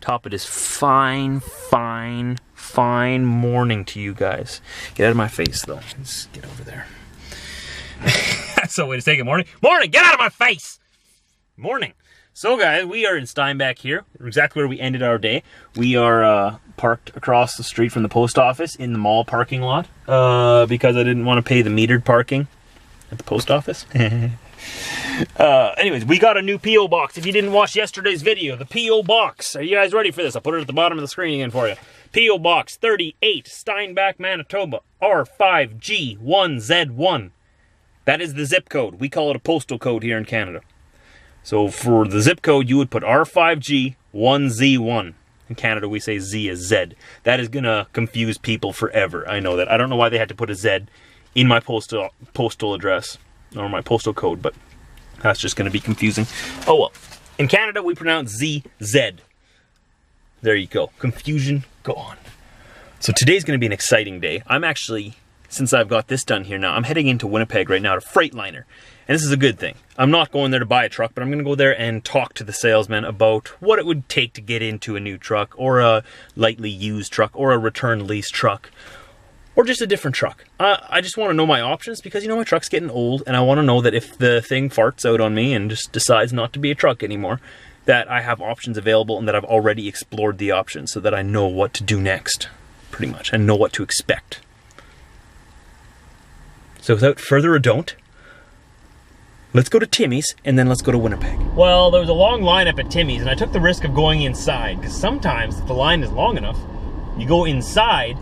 top of this fine morning to you guys. Get out of my face, though. Just get over there. That's the way to take it. Morning. Morning! Get out of my face! Morning. So, guys, we are in Steinbach here. Exactly where we ended our day. We are parked across the street from the post office in the mall parking lot because I didn't want to pay the metered parking at the post office. Anyways, we got a new P.O. box. If you didn't watch yesterday's video, the P.O. box. Are you guys ready for this? I'll put it at the bottom of the screen again for you. P.O. Box 38, Steinbach, Manitoba, R5G1Z1. That is the zip code. We call it a postal code here in Canada. So for the zip code, you would put R5G1Z1. In Canada, we say Z is Z. That is going to confuse people forever. I know that. I don't know why they had to put a Z in my postal address or my postal code, but that's just going to be confusing. Oh well. In Canada, we pronounce Z, Z. There you go. Confusion gone. So today's going to be an exciting day. I'm actually, since I've got this done here now, I'm heading into Winnipeg right now to Freightliner. And this is a good thing. I'm not going there to buy a truck, but I'm going to go there and talk to the salesman about what it would take to get into a new truck, or a lightly used truck, or a return lease truck, or just a different truck. I just want to know my options because, you know, my truck's getting old, and I want to know that if the thing farts out on me and just decides not to be a truck anymore, that I have options available and that I've already explored the options so that I know what to do next, pretty much, and know what to expect. So without further ado, let's go to Timmy's, and then let's go to Winnipeg. Well, there was a long lineup at Timmy's, and I took the risk of going inside, because sometimes, if the line is long enough, you go inside,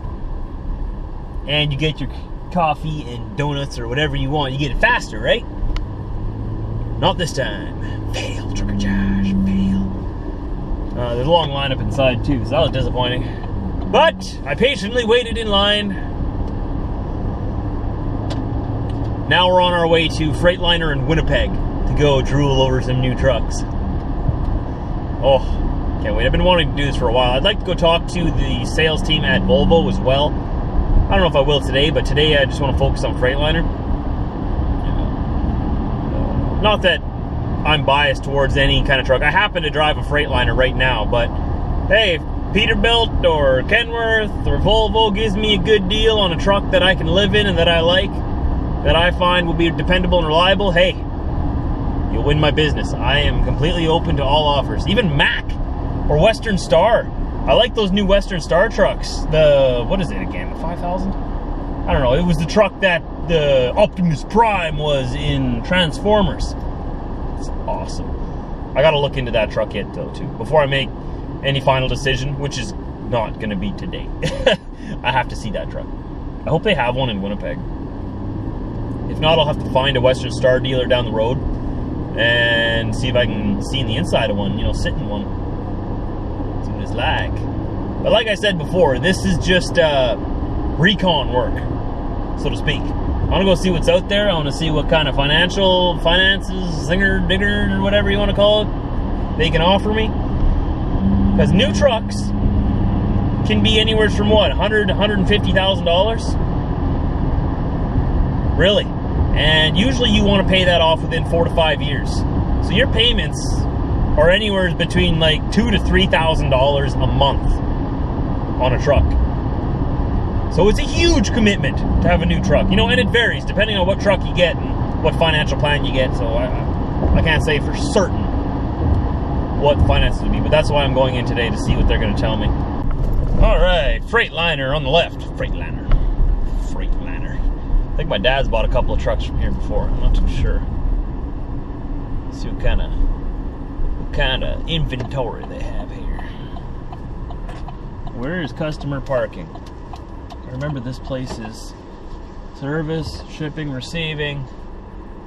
and you get your coffee and donuts or whatever you want. You get it faster, right? Not this time. Fail, Trucker Josh, fail. There's a long lineup inside, too, so that was disappointing. But I patiently waited in line. Now we're on our way to Freightliner in Winnipeg to go drool over some new trucks. Oh, can't wait. I've been wanting to do this for a while. I'd like to go talk to the sales team at Volvo as well. I don't know if I will today, but today I just want to focus on Freightliner. Not that I'm biased towards any kind of truck. I happen to drive a Freightliner right now, but hey, if Peterbilt or Kenworth or Volvo gives me a good deal on a truck that I can live in and that I like, that I find will be dependable and reliable, hey, you'll win my business. I am completely open to all offers. Even Mack or Western Star. I like those new Western Star trucks. The, what is it again, the 5000? I don't know, it was the truck that the Optimus Prime was in Transformers. It's awesome. I gotta look into that truck yet though too, before I make any final decision, which is not gonna be today. I have to see that truck. I hope they have one in Winnipeg. If not, I'll have to find a Western Star dealer down the road and see if I can see in the inside of one, you know, sit in one. See what it's like. But like I said before, this is just recon work, so to speak. I want to go see what's out there. I want to see what kind of finances, zinger, digger, or whatever you want to call it, they can offer me. Because new trucks can be anywhere from what, $100,000 to $150,000? Really? And usually you want to pay that off within 4 to 5 years. So your payments are anywhere between like $2,000 to $3,000 a month on a truck. So it's a huge commitment to have a new truck. You know, and it varies depending on what truck you get and what financial plan you get. So I can't say for certain what finances would be, but that's why I'm going in today, to see what they're going to tell me. All right, Freightliner on the left. Freightliner. I think my dad's bought a couple of trucks from here before. I'm not too sure. Let's see what kind of inventory they have here. Where is customer parking? I remember this place is service, shipping, receiving.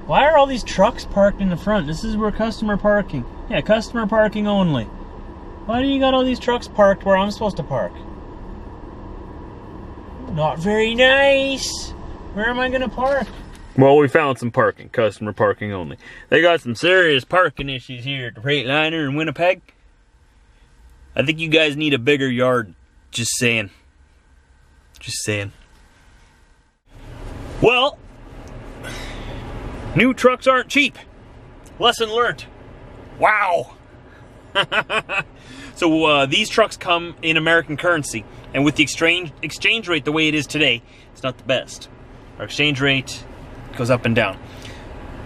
Why are all these trucks parked in the front? This is where customer parking. Yeah, customer parking only. Why do you got all these trucks parked where I'm supposed to park? Not very nice. Where am I gonna park? Well, we found some parking. Customer parking only. They got some serious parking issues here at the Freightliner in Winnipeg. I think you guys need a bigger yard. Just saying. Just saying. Well, new trucks aren't cheap. Lesson learned. Wow. So these trucks come in American currency, and with the exchange rate the way it is today, it's not the best. Our exchange rate goes up and down.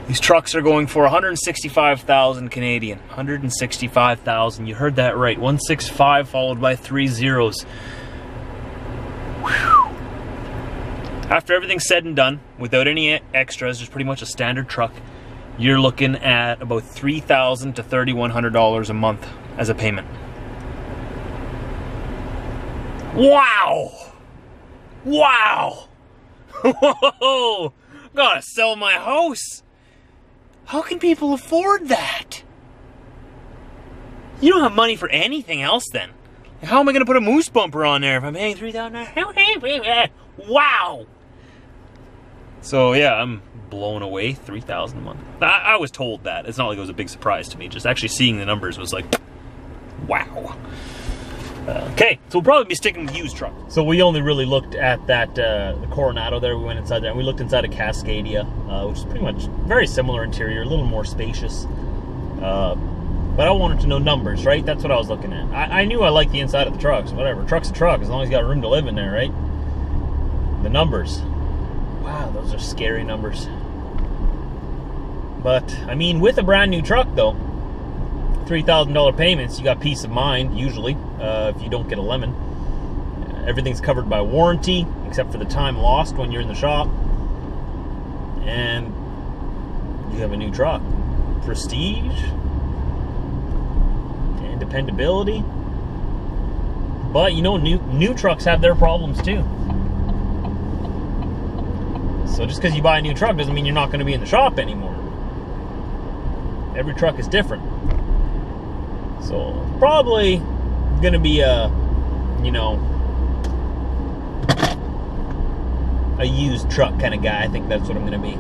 These trucks are going for 165,000 Canadian. 165,000. You heard that right. 165 followed by 3 zeros. Whew. After everything's said and done, without any extras, just pretty much a standard truck, you're looking at about $3,000 to $3,100 a month as a payment. Wow! Wow! Whoa! Gotta sell my house! How can people afford that? You don't have money for anything else then. How am I gonna put a moose bumper on there if I'm paying $3,000? Wow! So yeah, I'm blown away. $3,000 a month. I was told that. It's not like it was a big surprise to me. Just actually seeing the numbers was like, wow. Okay, so we'll probably be sticking with used truck. So we only really looked at that the Coronado there. We went inside there and we looked inside a Cascadia, which is pretty much very similar interior, a little more spacious. But I wanted to know numbers, right? That's what I was looking at. I knew I liked the inside of the trucks. Whatever, truck's a truck as long as you got room to live in there, right? The numbers. Wow, those are scary numbers. But, I mean, with a brand new truck, though, $3,000 payments, you got peace of mind, usually, if you don't get a lemon. Everything's covered by warranty, except for the time lost when you're in the shop. And you have a new truck. Prestige. And dependability. But, you know, new trucks have their problems, too. So just because you buy a new truck doesn't mean you're not going to be in the shop anymore. Every truck is different. So probably going to be a, you know, a used truck kind of guy. I think that's what I'm going to be.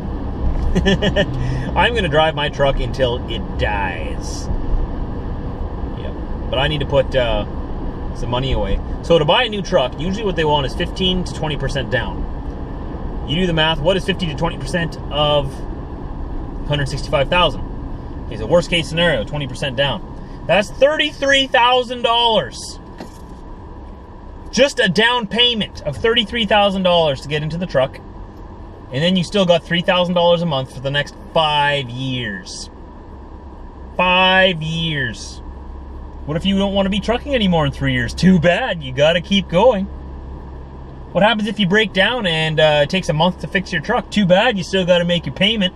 I'm going to drive my truck until it dies. Yep. But I need to put some money away. So to buy a new truck, usually what they want is 15 to 20% down. You do the math, what is 50 to 20% of 165,000? Okay, so worst case scenario, 20% down. That's $33,000. Just a down payment of $33,000 to get into the truck. And then you still got $3,000 a month for the next 5 years. 5 years. What if you don't want to be trucking anymore in 3 years? Too bad, you gotta keep going. What happens if you break down and it takes a month to fix your truck? Too bad, you still got to make your payment.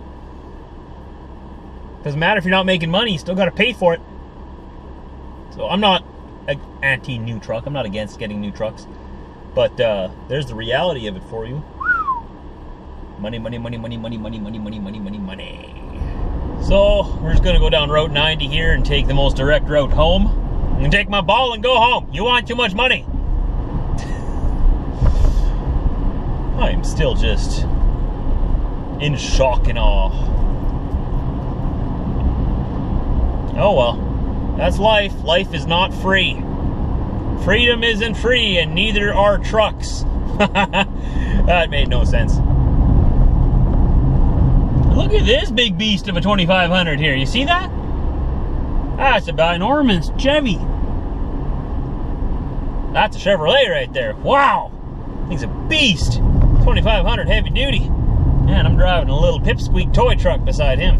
Doesn't matter if you're not making money, you still got to pay for it. So I'm not anti-new truck. I'm not against getting new trucks. But there's the reality of it for you. Money, money, money, money, money, money, money, money, money, money, money. So we're just going to go down Route 90 here and take the most direct route home. I'm going to take my ball and go home. You want too much money? I'm still just in shock and awe. Oh well, that's life. Life is not free. Freedom isn't free, and neither are trucks. That made no sense. Look at this big beast of a 2500 here. You see that? That's a ginormous Chevy. That's a Chevrolet right there. Wow, thing's a beast. 2500 heavy duty. Man, I'm driving a little pipsqueak toy truck beside him.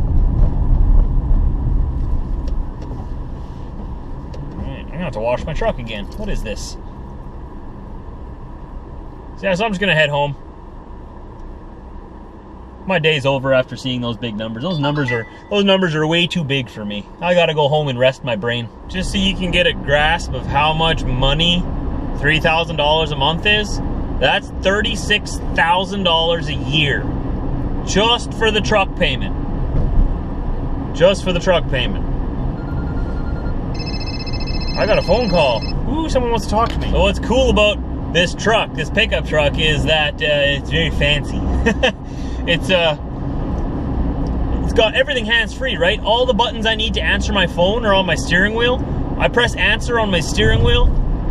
Alright, I'm gonna have to wash my truck again. What is this? So yeah, so I'm just gonna head home. My day's over after seeing those big numbers. Those numbers are way too big for me. I gotta go home and rest my brain. Just so you can get a grasp of how much money $3,000 a month is. That's $36,000 a year. Just for the truck payment. Just for the truck payment. I got a phone call. Ooh, someone wants to talk to me. So what's cool about this truck, this pickup truck, is that it's very fancy. It's got everything hands-free, right? All the buttons I need to answer my phone are on my steering wheel. I press answer on my steering wheel,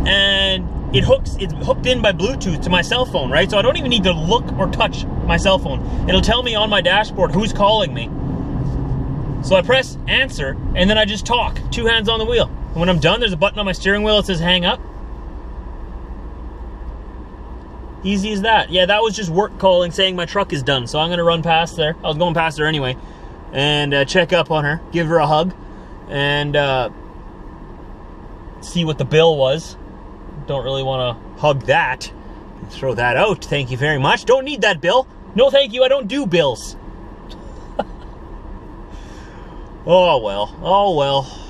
and it's hooked in by Bluetooth to my cell phone, right? So I don't even need to look or touch my cell phone. It'll tell me on my dashboard who's calling me. So I press answer, and then I just talk, 2 hands on the wheel. And when I'm done, there's a button on my steering wheel that says hang up. Easy as that. Yeah, that was just work calling saying my truck is done. So I'm going to run past there. I was going past her anyway. And check up on her. Give her a hug. And see what the bill was. Don't really want to hug that. Throw that out. Thank you very much. Don't need that bill. No thank you. I don't do bills. Oh well. Oh well.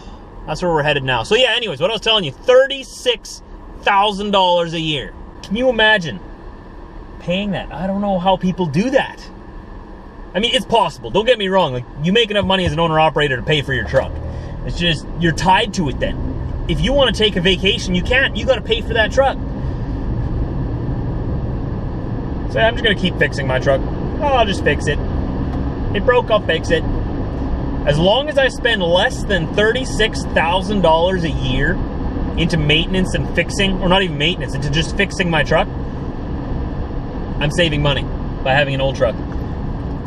That's where we're headed now. So yeah, anyways, what I was telling you. $36,000 a year. Can you imagine paying that? I don't know how people do that. I mean, it's possible. Don't get me wrong. Like, you make enough money as an owner-operator to pay for your truck. It's just, you're tied to it then. If you want to take a vacation, you can't. You got to pay for that truck. So I'm just going to keep fixing my truck. Oh, I'll just fix it. It broke, I'll fix it. As long as I spend less than $36,000 a year into maintenance and fixing, or not even maintenance, into just fixing my truck, I'm saving money by having an old truck.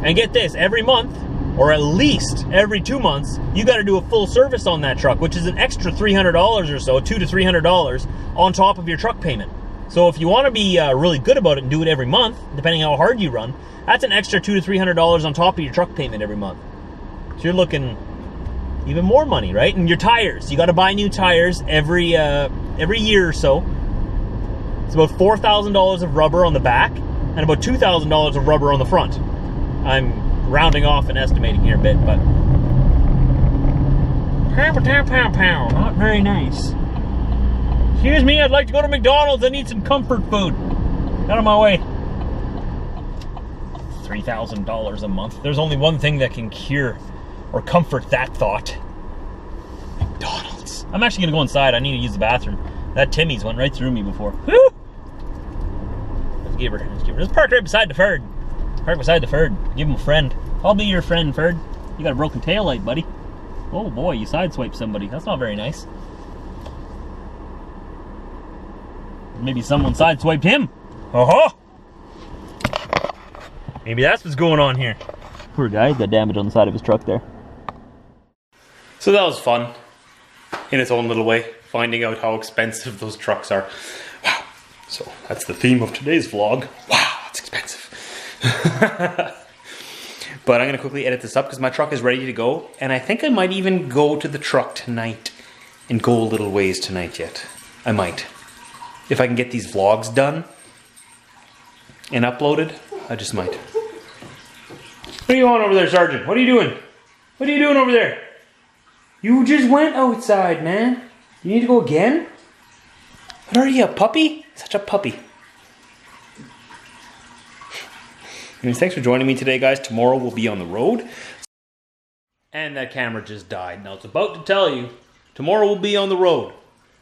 And get this, every month, or at least every 2 months, you got to do a full service on that truck, which is an extra $300 or so, $200 to $300 on top of your truck payment. So if you want to be really good about it and do it every month, depending on how hard you run, that's an extra $200 to $300 on top of your truck payment every month. So you're looking even more money, right? And your tires, you got to buy new tires every year or so. It's about $4,000 of rubber on the back and about $2,000 of rubber on the front. I'm rounding off and estimating here a bit, but pow. Not very nice. Excuse me, I'd like to go to McDonald's. I need some comfort food. Out of my way. $3,000 a month. There's only one thing that can cure or comfort that thought. McDonald's. I'm actually gonna go inside. I need to use the bathroom. That Timmy's went right through me before. Woo! Let's give her. Just park right beside the Ferd. Park beside the Ferd. Give him a friend. I'll be your friend, Ferd. You got a broken tail light, buddy. Oh boy, you sideswiped somebody. That's not very nice. Maybe someone sideswiped him. Uh-huh. Maybe that's what's going on here. Poor guy, got damage on the side of his truck there. So that was fun, in its own little way, finding out how expensive those trucks are. Wow. So that's the theme of today's vlog. Wow, that's expensive. But I'm going to quickly edit this up because my truck is ready to go. And I think I might even go to the truck tonight and go a little ways tonight yet. I might. If I can get these vlogs done and uploaded, I just might. What are you on over there, Sergeant? What are you doing? What are you doing over there? You just went outside, man. You need to go again? What are you, a puppy? Such a puppy. Anyways, thanks for joining me today, guys. Tomorrow we'll be on the road. And that camera just died. Now, it's about to tell you, tomorrow we'll be on the road.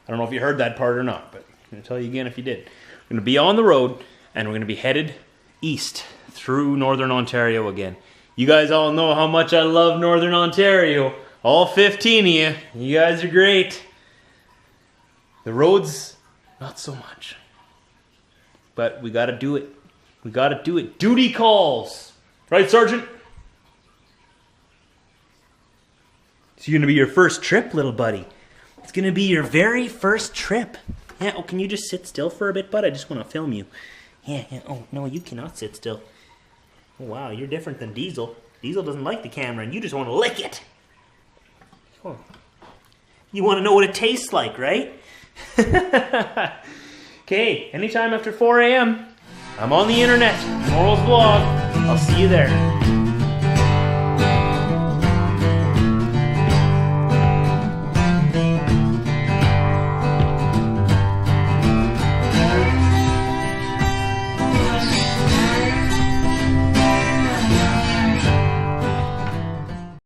I don't know if you heard that part or not, but I'm going to tell you again if you did. We're going to be on the road, and we're going to be headed east through Northern Ontario again. You guys all know how much I love Northern Ontario. All 15 of you. You guys are great. The roads, not so much. But we got to do it. We got to do it. Duty calls. Right, Sergeant? It's going to be your first trip, little buddy. It's going to be your very first trip. Yeah, oh, can you just sit still for a bit, bud? I just want to film you. Yeah. Oh, no, you cannot sit still. Oh, wow, you're different than Diesel. Diesel doesn't like the camera, and you just want to lick it. Oh. You want to know what it tastes like, right? Okay, anytime after 4 a.m., I'm on the internet. Tomorrow's vlog. I'll see you there.